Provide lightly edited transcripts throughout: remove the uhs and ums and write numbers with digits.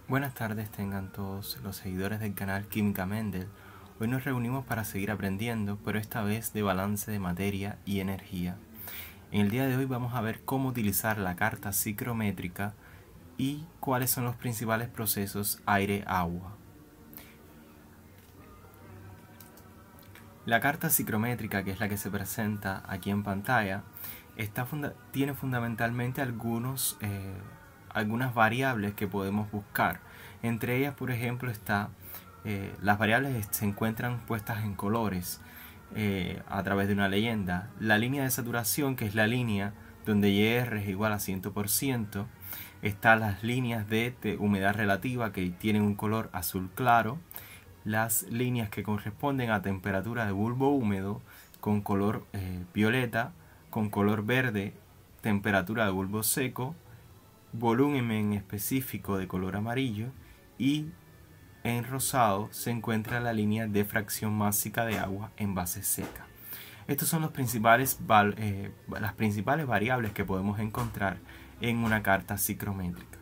Buenas tardes tengan todos los seguidores del canal Química Mendel. Hoy nos reunimos para seguir aprendiendo, pero esta vez de balance de materia y energía. En el día de hoy vamos a ver cómo utilizar la carta psicométrica y cuáles son los principales procesos aire-agua. La carta psicométrica, que es la que se presenta aquí en pantalla, tiene fundamentalmente algunas variables que podemos buscar. Entre ellas, por ejemplo, las variables se encuentran puestas en colores a través de una leyenda. La línea de saturación, que es la línea donde YR es igual a 100%. Están las líneas de humedad relativa, que tienen un color azul claro. Las líneas que corresponden a temperatura de bulbo húmedo con color violeta, con color verde, temperatura de bulbo seco, volumen específico de color amarillo, y en rosado se encuentra la línea de fracción másica de agua en base seca. Estos son las principales variables que podemos encontrar en una carta psicométrica.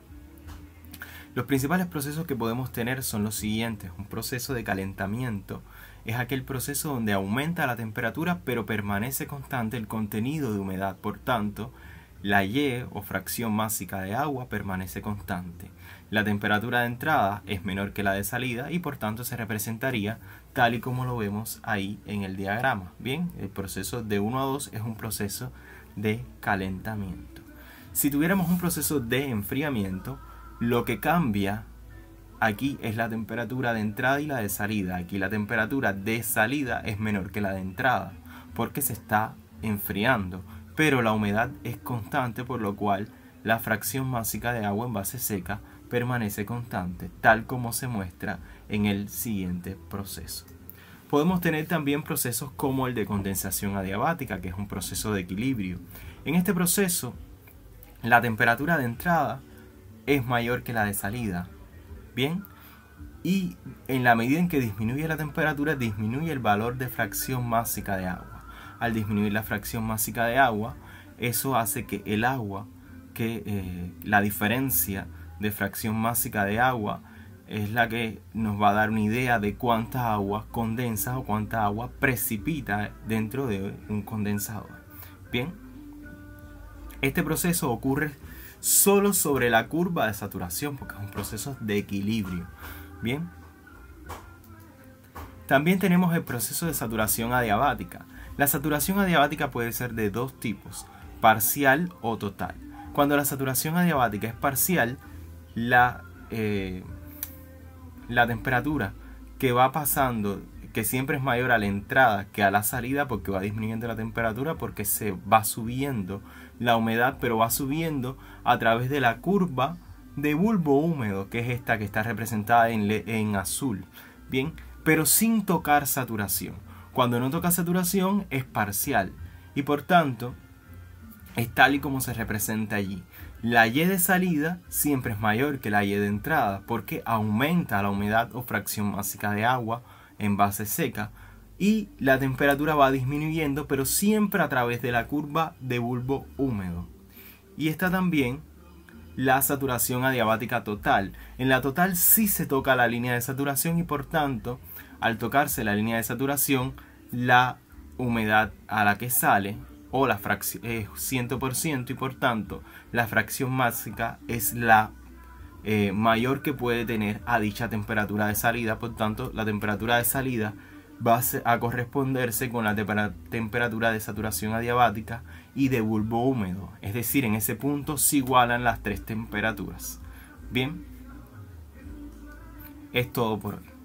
Los principales procesos que podemos tener son los siguientes. Un proceso de calentamiento es aquel proceso donde aumenta la temperatura pero permanece constante el contenido de humedad. Por tanto, la Y o fracción másica de agua permanece constante. La temperatura de entrada es menor que la de salida y por tanto se representaría tal y como lo vemos ahí en el diagrama. Bien, el proceso de 1 a 2 es un proceso de calentamiento. Si tuviéramos un proceso de enfriamiento, lo que cambia aquí es la temperatura de entrada y la de salida. Aquí la temperatura de salida es menor que la de entrada porque se está enfriando, pero la humedad es constante, por lo cual la fracción másica de agua en base seca permanece constante, tal como se muestra en el siguiente proceso. Podemos tener también procesos como el de condensación adiabática, que es un proceso de equilibrio. En este proceso, la temperatura de entrada es mayor que la de salida. Bien, y en la medida en que disminuye la temperatura, disminuye el valor de fracción másica de agua. Al disminuir la fracción másica de agua, eso hace que el agua, la diferencia de fracción másica de agua es la que nos va a dar una idea de cuánta agua condensa o cuánta agua precipita dentro de un condensador. Bien, este proceso ocurre solo sobre la curva de saturación porque es un proceso de equilibrio. Bien, también tenemos el proceso de saturación adiabática. La saturación adiabática puede ser de dos tipos: parcial o total. Cuando la saturación adiabática es parcial, la temperatura que va pasando, que siempre es mayor a la entrada que a la salida, porque va disminuyendo la temperatura, porque se va subiendo la humedad, pero va subiendo a través de la curva de bulbo húmedo, que es esta que está representada en azul. Bien, pero sin tocar saturación. Cuando no toca saturación es parcial y por tanto es tal y como se representa allí. La Y de salida siempre es mayor que la Y de entrada porque aumenta la humedad o fracción másica de agua en base seca y la temperatura va disminuyendo, pero siempre a través de la curva de bulbo húmedo. Y está también la saturación adiabática total. En la total sí se toca la línea de saturación y por tanto, al tocarse la línea de saturación, la humedad a la que sale o la fracción es 100% y por tanto la fracción másica es la mayor que puede tener a dicha temperatura de salida. Por tanto, la temperatura de salida va a corresponderse con la temperatura de saturación adiabática y de bulbo húmedo. Es decir, en ese punto se igualan las tres temperaturas. Bien, es todo por hoy.